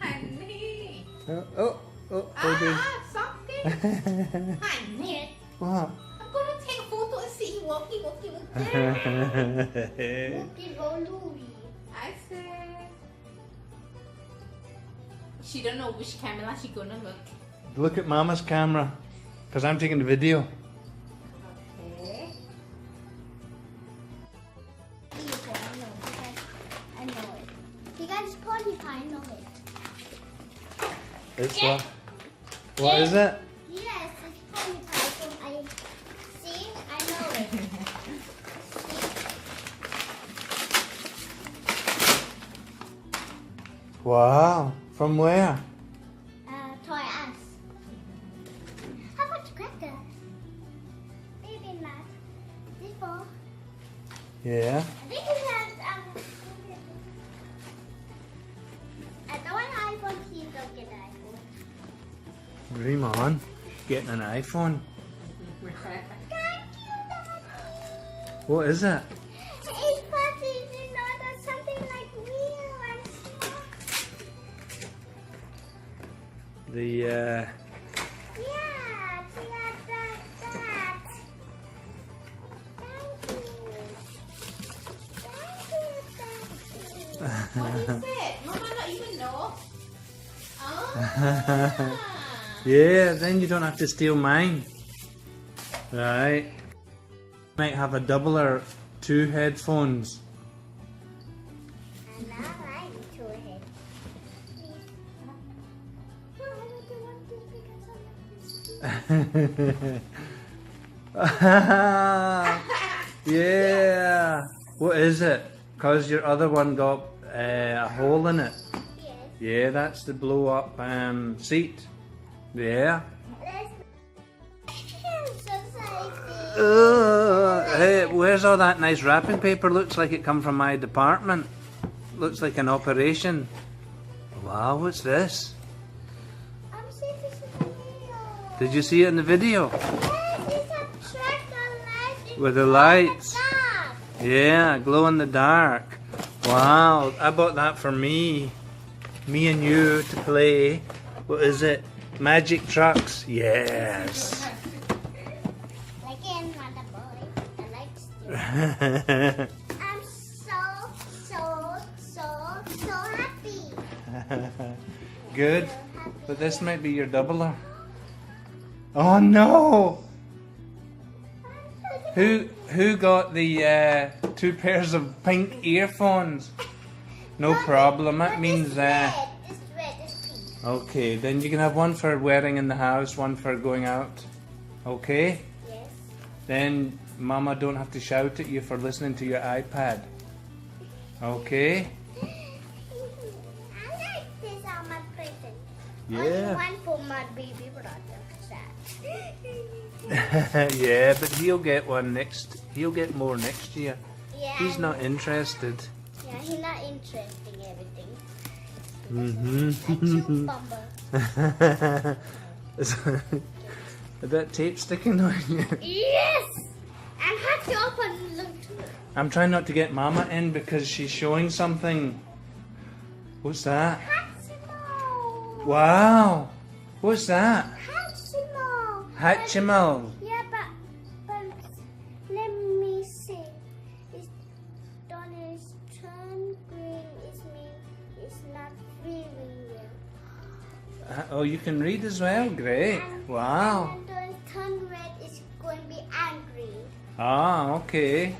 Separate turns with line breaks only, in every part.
Honey.
Baby.
Something. Honey.
What?
I'm gonna take a photo and see you walking. I said. She don't know which camera she gonna look.
Look at Mama's camera, because I'm taking the video.
Okay.
I know it. You guys probably I know it.
It's what? What is it?
Yes, it's probably from I see. I know it.
Wow. From where?
Toy Us. How about cracker? Baby nut. This ball.
Yeah.
I think it has I don't want iPhone. Please don't get an iPhone.
Dream on. Getting an iPhone.
Thank you, Daddy.
What is it?
It's fuzzy, you know, that's something like real and small.
The
Yeah, that. Thank you.
What is it? Mama not even know. Oh.
Yeah, then you don't have to steal mine. Right. Might have a double or two headphones.
And now I need to hit. Why don't you want this because I'm
Yeah. What is it? Cause your other one got a hole in it.
Yes.
Yeah, that's the blow up seat. Yeah. Hey, where's all that nice wrapping paper? Looks like it come from my department. Looks like an operation. Wow, what's this?
I'm seeing this in the video.
Did you see it in the video?
Yes, it's a track on lights.
With the lights.
Dark.
Yeah, glow in the dark. Wow, I bought that for me. Me and you to play. What is it? Magic trucks. Yes.
Like in Mother Boy. I like still. I'm so happy.
Good. But this might be your doubler. Oh no! Who got the two pairs of pink earphones? No problem. That means
It's red, it's pink.
okay, then you can have one for wearing in the house, one for going out. Okay?
Yes.
Then Mama don't have to shout at you for listening to your iPad. Okay?
I like this on my present.
Yeah.
Only one for my baby brother.
Yeah, but he'll get one next. He'll get more next year.
Yeah.
He's not interested.
Yeah, he's not interested in everything.
Mm-hmm. Is that tape sticking on you?
Yes! And have to open them too.
I'm trying not to get Mama in because she's showing something. What's that?
Hatchimal!
Wow! What's that?
Hatchimal!
Hatchimal.
Yeah, but let me see. It's done is turn green. It's mean it's not feeling you.
Oh, you can read as well. Great. Wow.
And then turn red is going to be angry.
Ah, okay.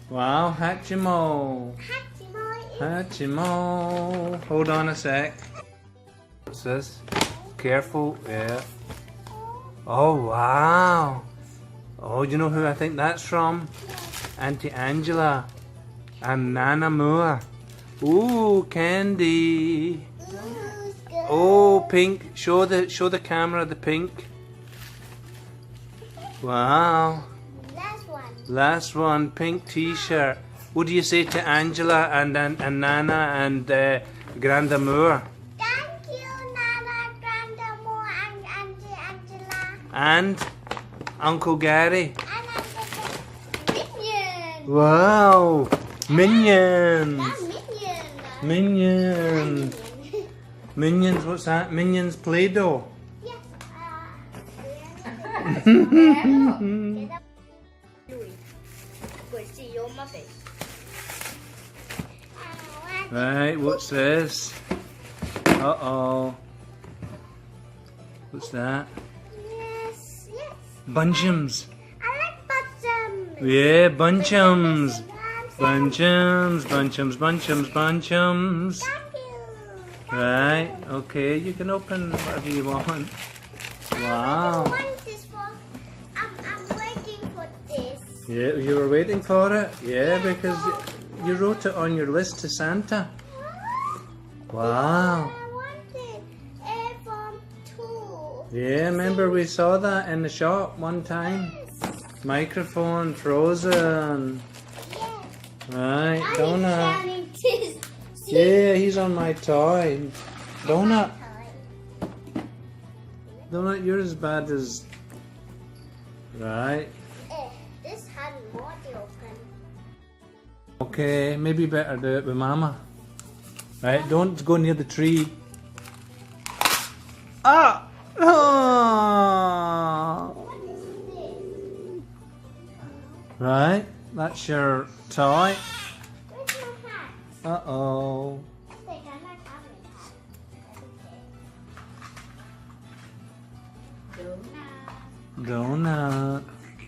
Wow, Hatchimal.
Hatchimal is
Hatchimal. Hold on a sec. What's this? Careful. Yeah. Oh, wow. Oh, you know who I think that's from? Auntie Angela and Nana Moore. Ooh, candy. Oh, pink. Show the camera the pink. Wow.
last one.
Last one, pink t-shirt. What do you say to Angela and Nana and Granda Moore?
Thank you, Nana, Granda Moore, and Auntie Angela.
And Uncle Gary.
And Uncle Minion.
Wow. Minions.
That's Minion.
Minions. Minions, what's that? Minions Play-Doh.
Yes.
Hello.
Put see on my face.
Right, what's this? Uh-oh. What's that?
Yes, yes.
Bunchums.
I like buttons.
Yeah, Bunchums. Bunchums, Bunchums, Bunchums, Bunchums.
Thank you.
Right, okay, you can open whatever you want. Wow.
I want this for. I'm waiting for this.
Yeah, you were waiting for it? Yeah, because you wrote it on your list to Santa. Wow.
I wanted iPhone 2.
Yeah, remember we saw that in the shop one time?
Yes.
Microphone, Frozen.
Yes.
Right,
I'm
Donut.
counting this.
Yeah, he's on my toy. Donut. Donut, you're as bad as... Right.
This had more to open.
Okay, maybe better do it with Mama. Right, don't go near the tree. Ah! Oh!
What is this?
Right, that's your toy.
Where's my hat?
Uh-oh.
Wait, I'm not having a hat. That's okay.
Donut.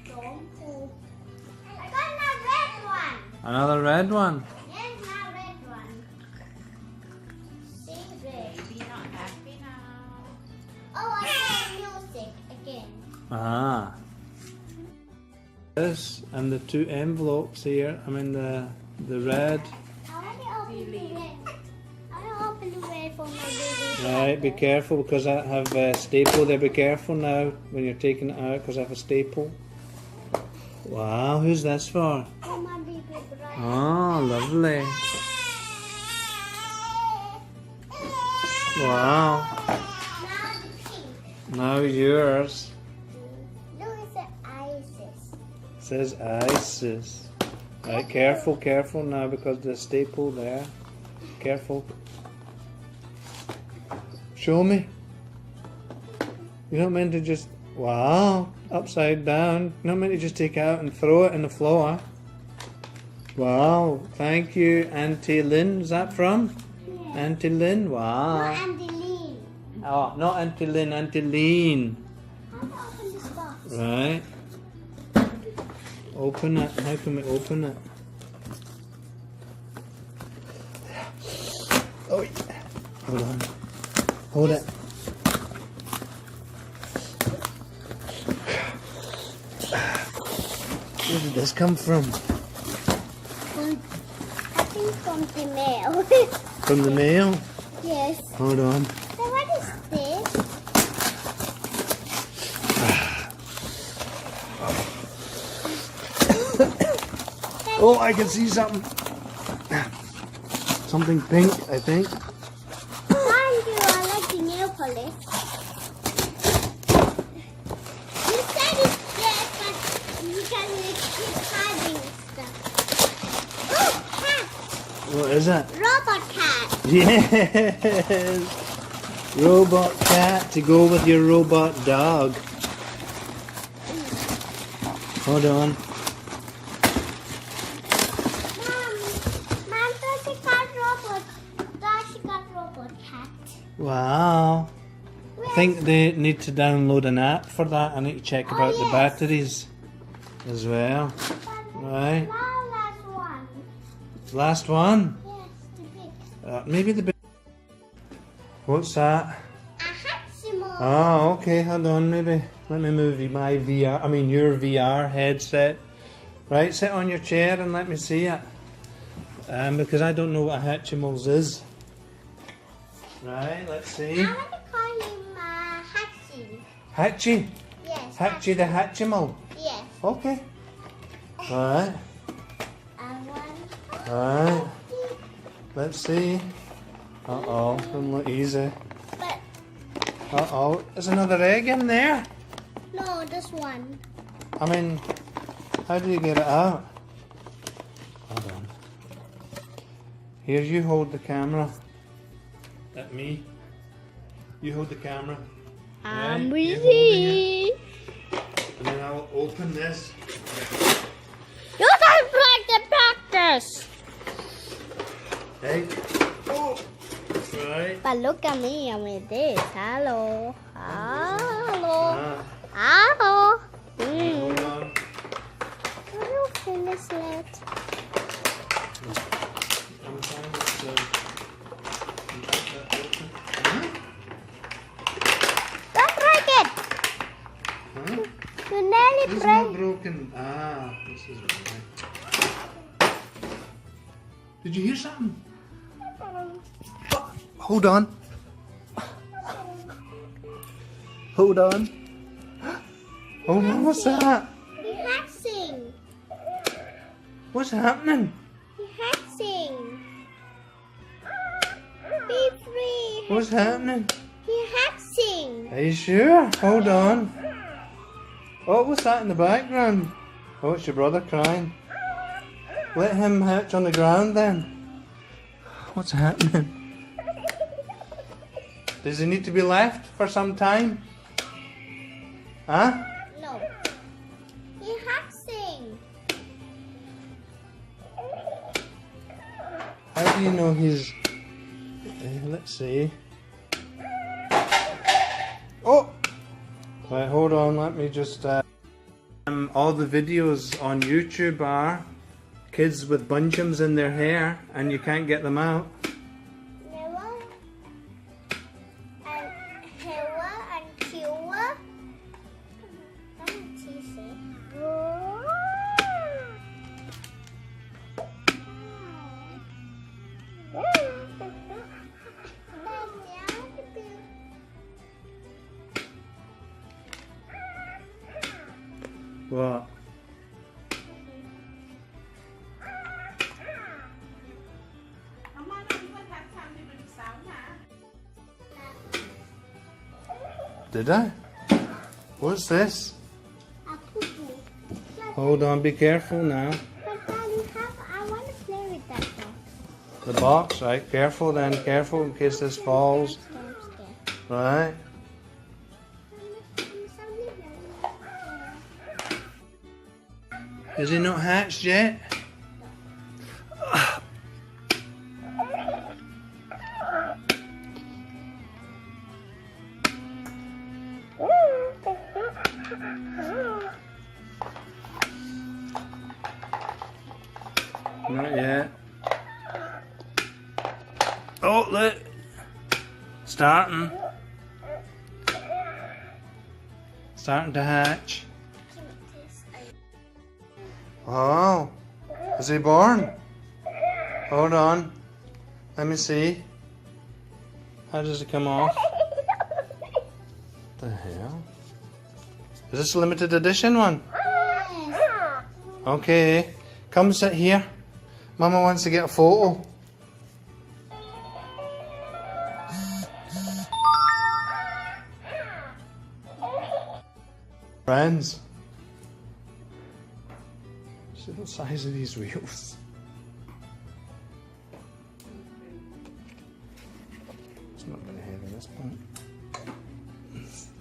Don't pull. I got my red one.
Another red one.
Here's my red one. See red.
Baby not happy now.
Oh, I hear music again.
Ah. This and the two envelopes here. I mean the red.
I want to open the red. I want to open the red for my baby.
Right, be careful because I have a staple there. Be careful now when you're taking it out because I have a staple. Wow, who's this for?
For my baby brother.
Oh, lovely. Wow.
Now the pink.
Now yours.
Look at the ISIS.
Says Isis. Right, careful, careful now because the staple there. Careful. Show me. You're not meant to just... Wow. Upside down. You're not meant to just take it out and throw it in the floor. Wow. Thank you, Auntie Lynn. Is that from?
Yes.
Auntie Lynn? Wow.
Not Andeline.
Oh, not Auntie Lynn, Auntie Lean.
How to open this box?
Right. Open it. How can we open it? Oh, yeah. Hold on. Hold it. Where did this come from?
I think from the mail.
From the mail?
Yes.
Hold on.
So what is this?
Oh, I can see something. Something pink, I think.
Thank you. I like the nail polish. You said it's dead, but you can keep hiding stuff. Oh, cat!
What is it?
Robot cat.
Yes! Robot cat to go with your robot dog. Hold on.
Mom, does she got robot? Does she got robot cat?
Wow. I think they need to download an app for that. I need to check about the
yes.
batteries as well. Right.
Now last one.
Last one.
Yes, the big.
Maybe the big. What's that?
A Hatchimo.
Oh, okay. Hold on. Maybe let me move my VR. I mean your VR headset. Right. Sit on your chair and let me see it. Because I don't know what a Hatchimals is. Right. Let's see.
I want to call him Hatchie.
Hatchie.
Yes.
Hatchie the Hatchimal.
Yes.
Okay. Alright.
I want.
Alright. Let's see. Uh-oh. Doesn't look easy.
But
Uh-oh. There's another egg in there.
no, this one.
I mean, how do you get it out? Hold on. Here, you hold the camera. At me. You hold the camera.
I'm
Right, you holding
ready.
And then I'll open this.
You don't like the practice.
Hey. Oh. Right.
But look at me, I'm with this. Hello. Hello.
Ah,
Hello.
hold on.
Can you finish it?
I'm trying to get that open. Huh?
Don't break it.
Huh?
You nearly
This is
break.
not broken. Ah, this is right. Did you hear something? Oh, hold on. Hold on. Hold on, what's that?
He hatching.
What's happening?
He hatching. Be free.
What's happening?
He hatching.
Are you sure? Hold on. Oh, what's that in the background? Oh, it's your brother crying. Let him hatch on the ground then. What's happening? Does he need to be left for some time? Huh?
No. He hatching.
How do you know he's... let's see. Oh! Right, hold on, let me just... all the videos on YouTube are kids with bunchums in their hair and you can't get them out.
Never. And Hewa and Kiwa. And Tise.
What? Did I? What's this?
A poo-poo.
Hold on, be careful now.
But Daddy, I want to play with that though.
The box, right? Careful then, careful in case this falls.
I'm scared.
Right? Is he not hatched yet? Not yet. Oh, look. Starting. Starting to hatch. Oh, is he born? Hold on. Let me see. How does it come off? The hell? Is this a limited edition one? Okay. Come sit here. Mama wants to get a photo. Friends. See the size of these wheels. It's not very heavy at this point.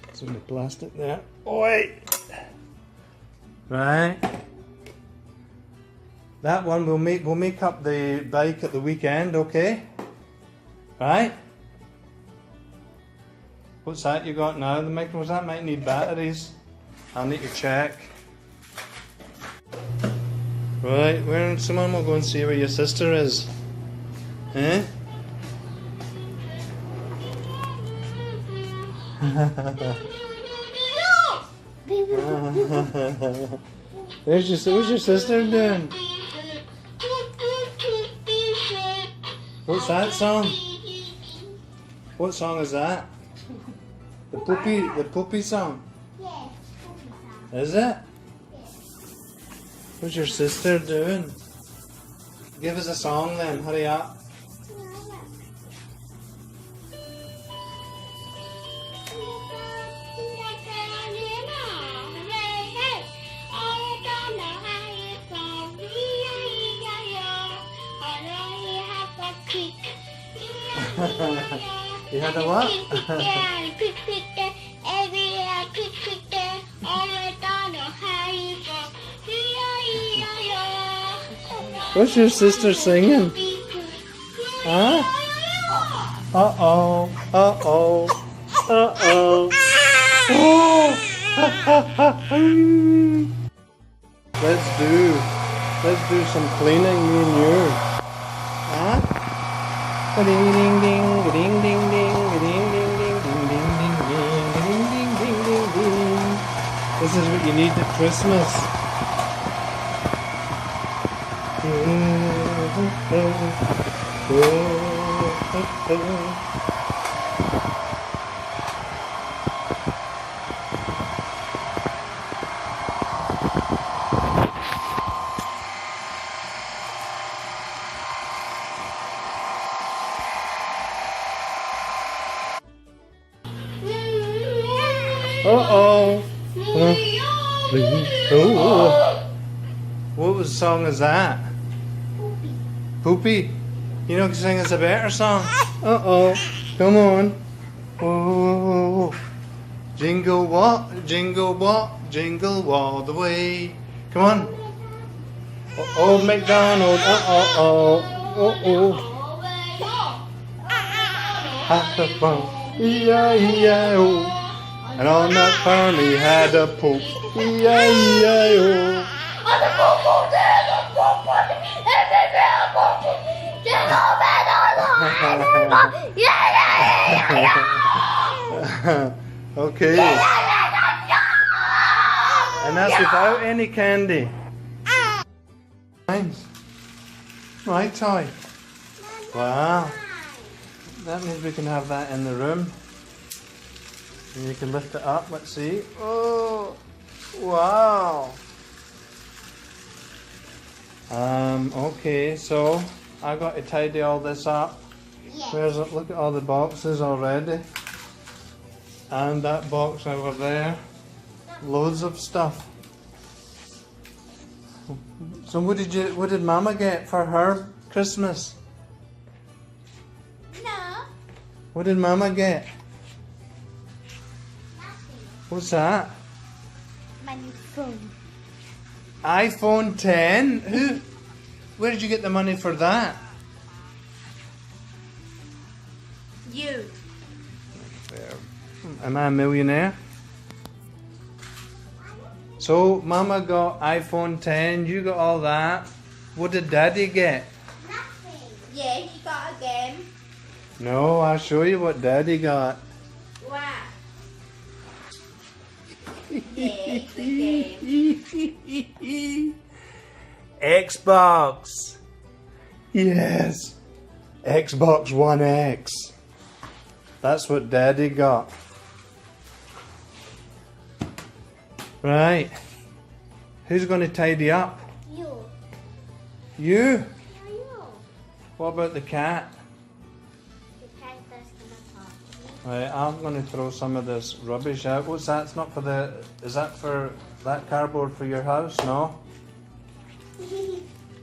It's only plastic there. Oi! Right. That one we'll make up the bike at the weekend, okay? Right? What's that you got now? The microphones that might need batteries. I'll need to check. Right, someone will go and see where your sister is. Eh? What's your sister doing? What's that song? What song is that? The poopy song?
Yes.
Is it? What's your sister doing? Give us a song then, hurry up. You had a what?
Pick there, everywhere, pick there, all the time, Harry Potter.
What's your sister singing? Huh? Uh-oh. Uh-oh. Uh-oh. Oh! Let's do some cleaning, me and you. Huh? Ding ding ding, ding ding ding, ding ding ding, ding ding ding, ding ding ding ding ding. This is what you need at Christmas. Uh-oh. Oh. What was song is that? Poopy. You know, sing us a better song. Uh-oh. Come on. Oh. Jingle what? Jingle what? Jingle all the way. Come on. Old MacDonald. Uh-oh. Uh-oh. Have the fun. E-I-E-I-O. And on that farm he had a poop. E-I-E-I-O. Okay. And that's without any candy. Nice. Right, Toy. Wow. That means we can have that in the room. And you can lift it up, let's see. Oh, wow. Okay, so I got to tidy all this up.
Yes.
Where's it? Look at all the boxes already. And that box over there. Loads of stuff. So what did Mama get for her Christmas?
No.
What did Mama get? What's that?
My phone.
iPhone 10? Where did you get the money for that?
You.
Am I a millionaire? So, Mama got iPhone 10, you got all that. What did Daddy get?
Nothing.
Yeah, he got a game.
No, I'll show you what Daddy got.
Wow. Yeah, it's a game.
Xbox. Yes. Xbox One X. That's what Daddy got. Right. Who's going to tidy up?
You.
You?
You.
What about the cat?
The cat that's gonna talk to me.
Right, I'm going to throw some of this rubbish out. What's that? It's not for the... Is that for that cardboard for your house? No?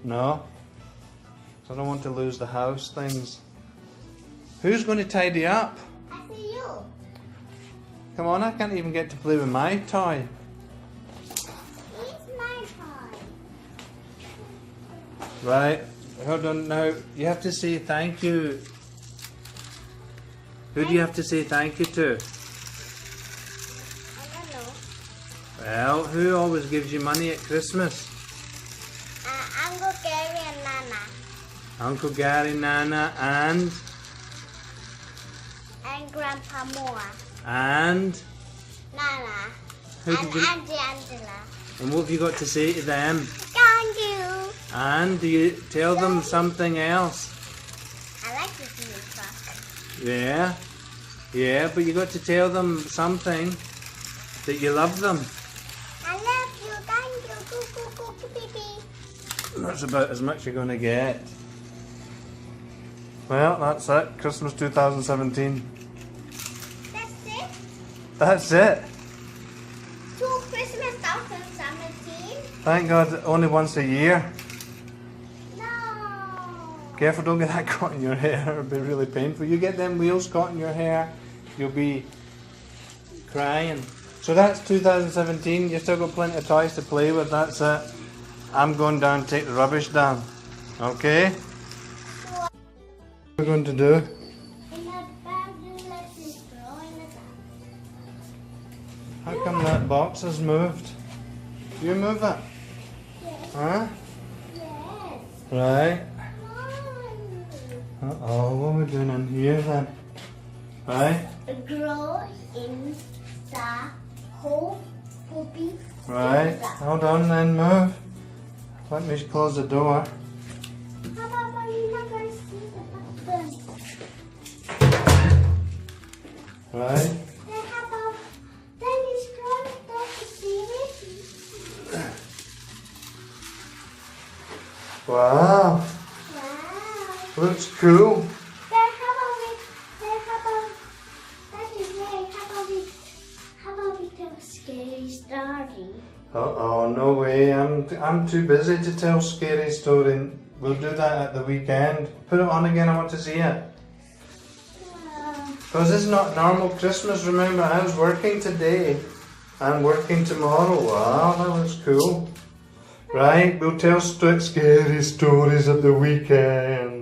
No? So I don't want to lose the house things. Who's going to tidy up?
I see you.
Come on, I can't even get to play with my toy.
It's my toy.
Right, hold on now. You have to say thank you. Who do you have to say thank you to?
I don't know.
Well, who always gives you money at Christmas?
Uncle Gary and Nana.
Uncle Gary, Nana, and
Grandpa Moore.
Nana. Who
And
did you,
Auntie Angela.
and what have you got to say to them?
Thank you.
And do you tell them something else?
I like this new truck.
Yeah, yeah, but you got to tell them something that you love them.
I love you. Thank you. Coo, coo, coo, coo, pee, pee.
That's about as much you're going to get. Well, that's it. Christmas 2017.
That's it.
That's it.
To Christmas 2017.
Thank God, only once a year.
No.
Careful, don't get that caught in your hair. It'll be really painful. You get them wheels caught in your hair, you'll be crying. So that's 2017. You've still got plenty of toys to play with. That's it. I'm going down to take the rubbish down. Okay? What are we going to do?
In the bag, let it grow in the bag.
How come that box has moved? You move it?
Yes.
Huh?
Yes.
Right.
Mom.
Uh-oh, what are we doing in here then? Right?
Grow in the hole, puppy.
Right. Hold on then, move. Let me close the door.
How about when you're not going to see the button?
Right.
Then how about then it's going to see it?
Wow.
Wow.
Looks cool.
Then how about we? Then how about that is right? How about we tell a scary story?
Uh-oh, no way. I'm too busy to tell scary story. We'll do that at the weekend. Put it on again, I want to see it. Because it's not normal Christmas, remember, I was working today. I'm working tomorrow. Wow, that looks cool. Right, we'll tell scary stories at the weekend.